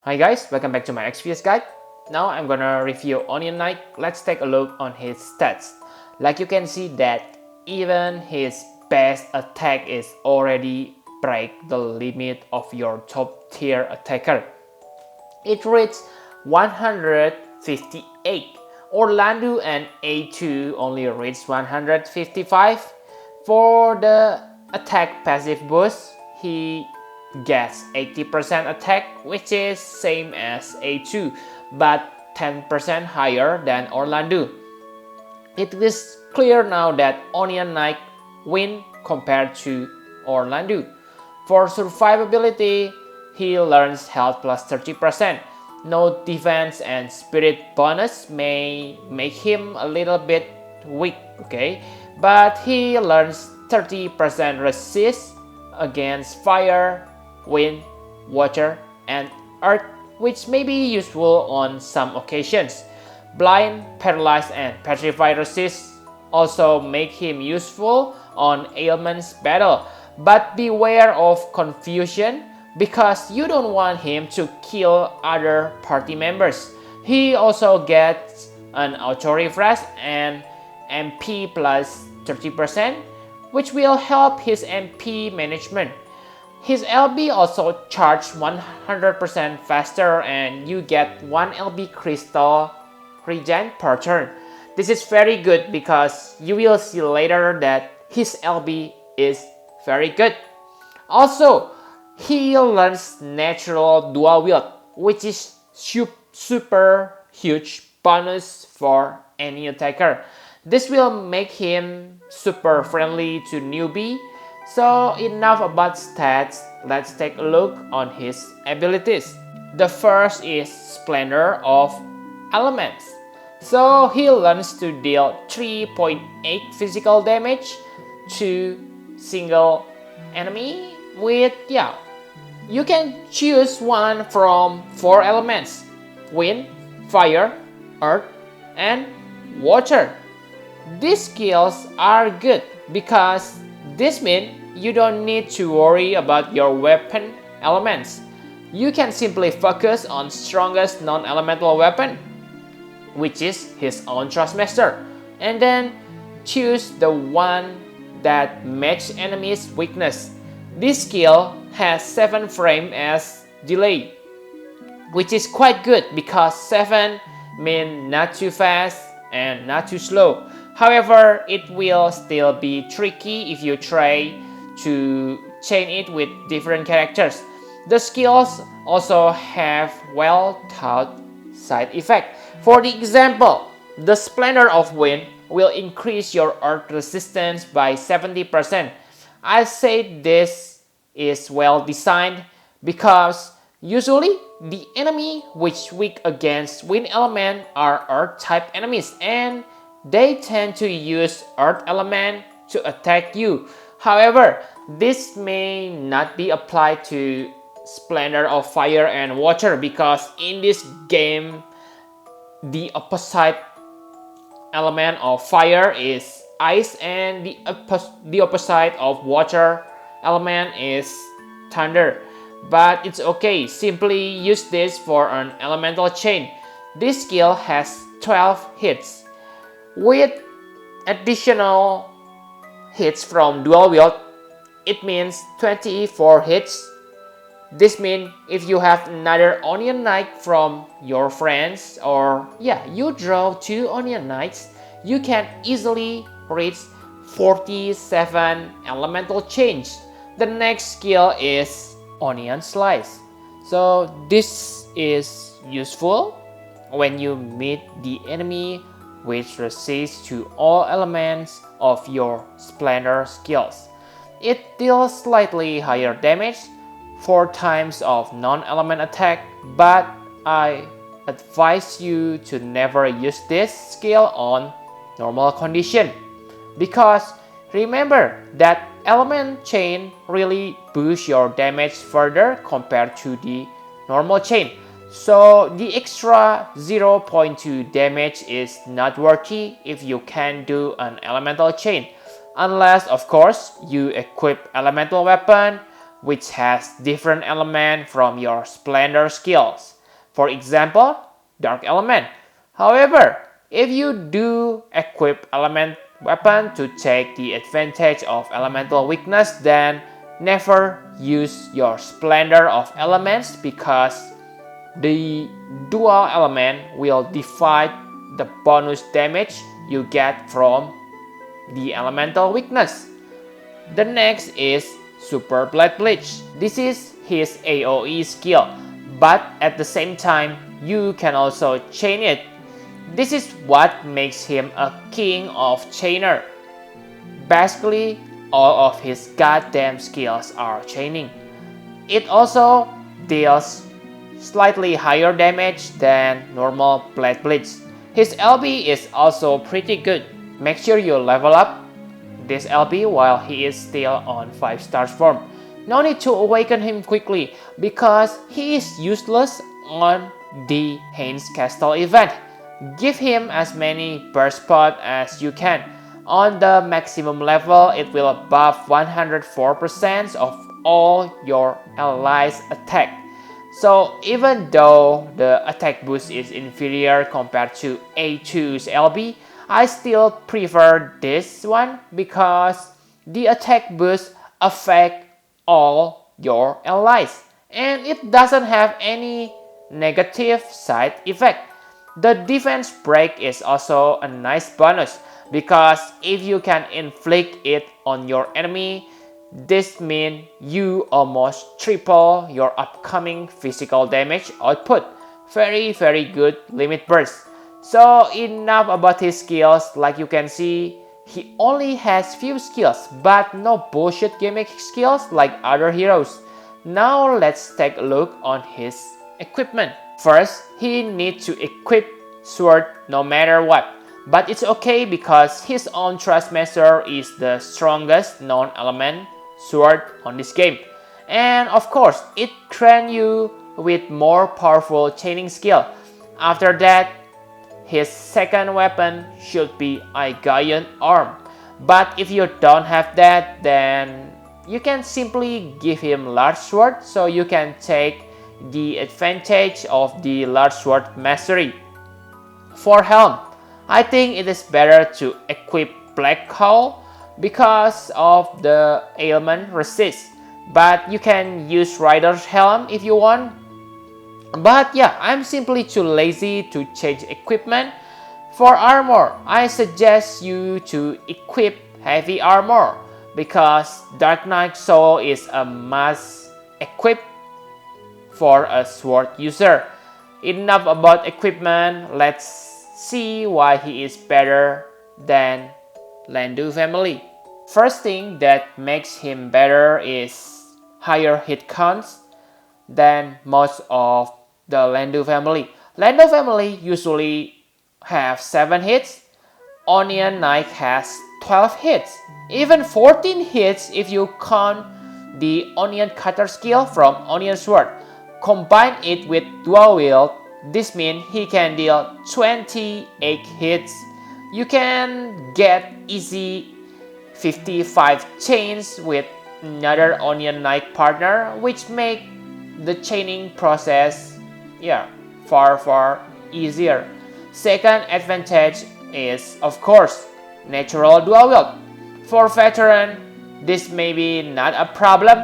Hi guys, welcome back to my Exvius guide. Now I'm gonna review Onion Knight. Let's take a look on his stats. Like you can see that even his best attack is already break the limit of your top tier attacker. It reached 158. Landeau and A2 only reached 155. For the attack passive boost, he gets 80% attack, which is same as A2 but 10% higher than Landeau. It is clear now that Onion Knight win compared to Landeau. For survivability, he learns health plus 30%. No defense and spirit bonus may make him a little bit weak, okay? But he learns 30% resist against fire, wind, water, and earth, which may be useful on some occasions. Blind, paralyzed, and petrified resist also make him useful on ailments battle. But beware of confusion because you don't want him to kill other party members. He also gets an auto refresh and MP plus 30%, which will help his MP management. His LB also charges 100% faster and you get 1 LB crystal regen per turn. This is very good because you will see later that his LB is very good. Also, he learns natural dual wield, which is super huge bonus for any attacker. This will make him super friendly to newbie. So enough about stats, let's take a look on his abilities. The first is Splendor of Elements. So he learns to deal 3.8 physical damage to single enemy with, you can choose one from 4 elements: wind, fire, earth, and water. These skills are good because this means you don't need to worry about your weapon elements. You can simply focus on strongest non-elemental weapon, which is his own Thrustmaster, and then choose the one that matches enemy's weakness. This skill has 7 frames as delay, which is quite good because 7 means not too fast and not too slow. However, it will still be tricky if you try to chain it with different characters. The skills also have well thought side effect. For the example, the Splendor of Wind will increase your earth resistance by 70%. I say this is well designed because usually the enemy which weak against wind element are earth type enemies and they tend to use earth element to attack you. However, this may not be applied to Splendor of Fire and Water because in this game the opposite element of fire is ice and the opposite of water element is thunder. But it's okay, simply use this for an elemental chain. This skill has 12 hits. With additional hits from dual wield, it means 24 hits. This means if you have another Onion Knight from your friends or you draw 2 Onion Knights, you can easily reach 47 elemental change. The next skill is Onion Slice. So this is useful when you meet the enemy which resists to all elements of your Splendor skills. It deals slightly higher damage, 4 times of non-element attack, but I advise you to never use this skill on normal condition because remember that element chain really boosts your damage further compared to the normal chain. So the extra 0.2 damage is not worthy if you can do an elemental chain, unless of course you equip elemental weapon which has different element from your Splendor skills. For example, Dark Element. However, if you do equip Element weapon to take the advantage of elemental weakness, then never use your Splendor of Elements because the dual element will divide the bonus damage you get from the elemental weakness. The next is Super Blade Bleach. This is his AoE skill, but at the same time, you can also chain it. This is what makes him a king of chainer. Basically, all of his goddamn skills are chaining. It also deals slightly higher damage than normal Blade Bleach. His LB is also pretty good. Make sure you level up this LB while he is still on 5-star form. No need to awaken him quickly because he is useless on the Haynes Castle event. Give him as many burst pods as you can. On the maximum level, it will buff 104% of all your allies' attack. So even though the attack boost is inferior compared to A2's LB, I still prefer this one because the attack boost affects all your allies and it doesn't have any negative side effect. The defense break is also a nice bonus because if you can inflict it on your enemy, this means you almost triple your upcoming physical damage output. Very good limit burst. So enough about his skills. Like you can see, he only has few skills but no bullshit gimmick skills like other heroes. Now let's take a look on his equipment. First, he needs to equip sword no matter what. But it's okay because his own Trustmaster is the strongest non-element sword on this game. And of course, it grants you with more powerful chaining skill. After that, his second weapon should be a giant arm. But if you don't have that, then you can simply give him large sword so you can take the advantage of the large sword mastery. For helm, I think it is better to equip Black Cowl because of the ailment resist. But you can use Rider's Helm if you want. But yeah, I'm simply too lazy to change equipment. For armor, I suggest you to equip heavy armor because Dark Knight Soul is a must equip for a sword user. Enough about equipment, let's see why he is better than Landeau family. First thing that makes him better is higher hit counts than most of the Landeau family. Landeau family usually have 7 hits. Onion Knight has 12 hits. Even 14 hits if you count the Onion Cutter skill from Onion Sword. Combine it with dual wield, this means he can deal 28 hits. You can get easy 55 chains with another Onion Knight partner, which make the chaining process far easier. Second advantage is, of course, natural dual wield. For veteran, this may be not a problem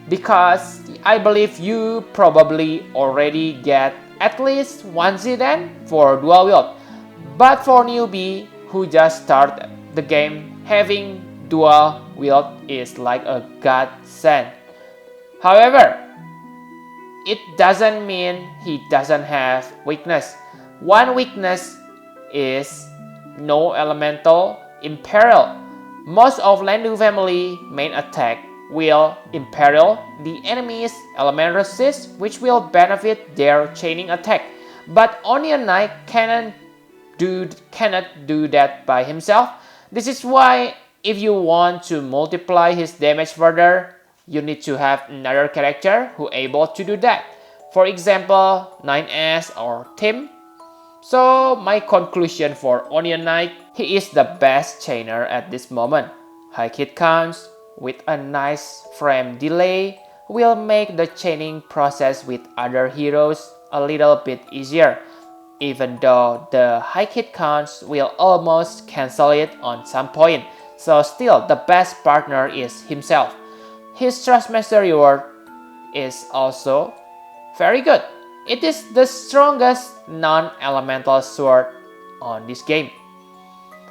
because I believe you probably already get at least one Zidane for dual wield. But for newbie who just start the game, having dual wield is like a godsend. However, it doesn't mean he doesn't have weakness. One weakness is no elemental imperil. Most of Landeau family main attack will imperil the enemy's element resist, which will benefit their chaining attack. But Onion Knight cannot do that by himself. This is why if you want to multiply his damage further, you need to have another character who able to do that. For example, 9S or Tim. So my conclusion for Onion Knight, he is the best chainer at this moment. High hit counts with a nice frame delay will make the chaining process with other heroes a little bit easier, even though the high hit counts will almost cancel it on some point. So still, the best partner is himself. His Trustmaster reward is also very good. It is the strongest non-elemental sword on this game.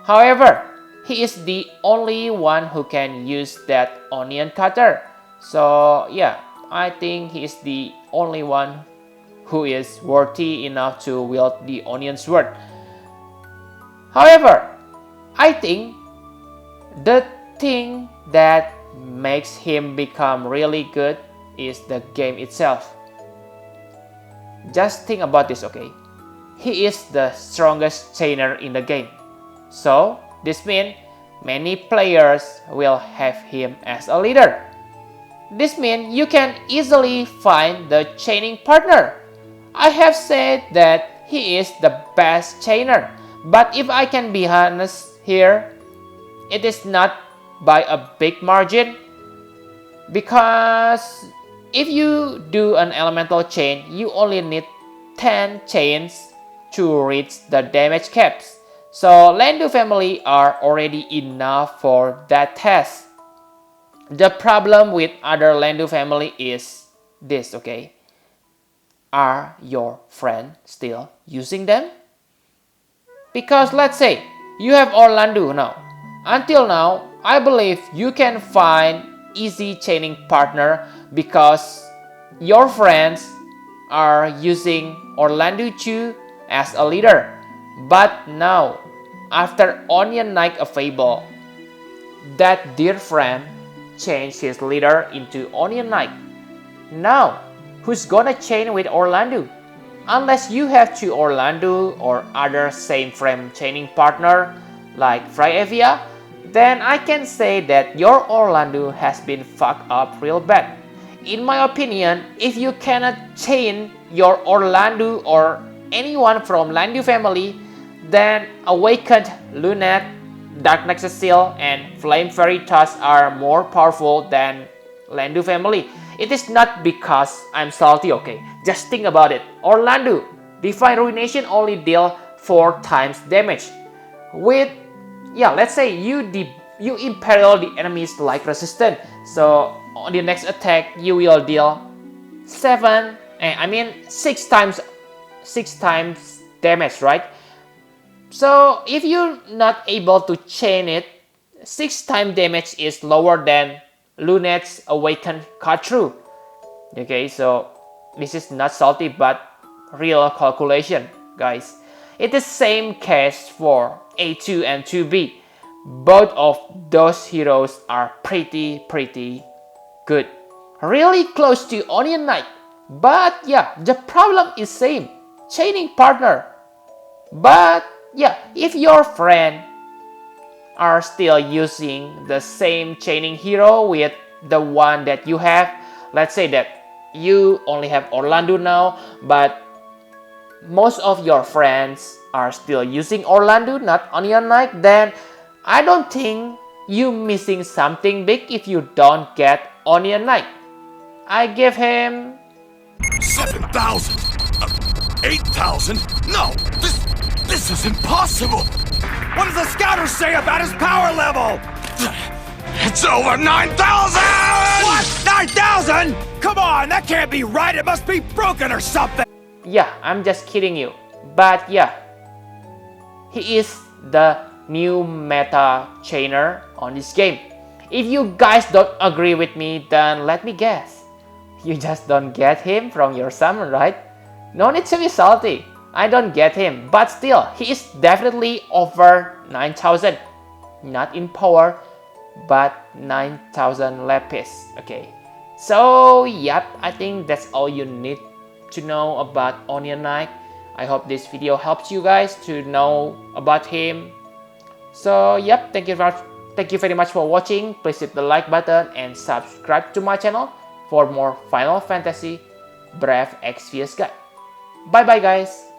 However, he is the only one who can use that onion cutter. So yeah, I think he is the only one who is worthy enough to wield the onion sword. However, I think the thing that makes him become really good is the game itself. Just think about this, okay? He is the strongest chainer in the game. So this means many players will have him as a leader. This means you can easily find the chaining partner. I have said that he is the best chainer, but if I can be honest here, it is not by a big margin, because if you do an elemental chain, you only need 10 chains to reach the damage caps. So Landeau family are already enough for that test. The problem with other Landeau family is this, okay? Are your friends still using them? Because let's say you have Orlando now. Until now, I believe you can find easy chaining partner because your friends are using Orlando 2 as a leader. But now, after Onion Knight a Fable, that dear friend changed his leader into Onion Knight. Now, who's gonna chain with Orlando? Unless you have two Orlando or other same frame chaining partner like Freyevia, then I can say that your Orlando has been fucked up real bad. In my opinion, if you cannot chain your Orlando or anyone from Landeau family, then Awakened Lunette, Dark Nexus Seal, and Flame Fairy Tusk are more powerful than Landeau family. It is not because I'm salty, okay? Just think about it. Orlando, Divine Ruination only deal 4 times damage. With, yeah, let's say you imperial the enemies like resistant. So on the next attack, you will deal 6 times damage, right? So if you're not able to chain it, 6 times damage is lower than Lunette's Awakened cut through. Okay, so this is not salty but real calculation, guys. It is same case for A2 and 2B. Both of those heroes are pretty good. Really close to Onion Knight. But yeah, the problem is same. Chaining partner. But yeah, if your friend are still using the same chaining hero with the one that you have, let's say that you only have Orlando now, but most of your friends are still using Orlando, not Onion Knight, then I don't think you missing something big if you don't get Onion Knight. I give him 7,000, 8,000. No, this is impossible. What does the scouter say about his power level? It's over 9,000! What? 9,000? Come on, that can't be right. It must be broken or something. Yeah, I'm just kidding you. But yeah, he is the new meta chainer on this game. If you guys don't agree with me, then let me guess. You just don't get him from your summon, right? No need to be salty. I don't get him, but still, he is definitely over 9,000. Not in power, but 9,000 lapis. Okay, so yep, I think that's all you need to know about Onion Knight. I hope this video helps you guys to know about him. So yep, thank you very much for watching. Please hit the like button and subscribe to my channel for more Final Fantasy Brave Exvius guide. Bye bye guys.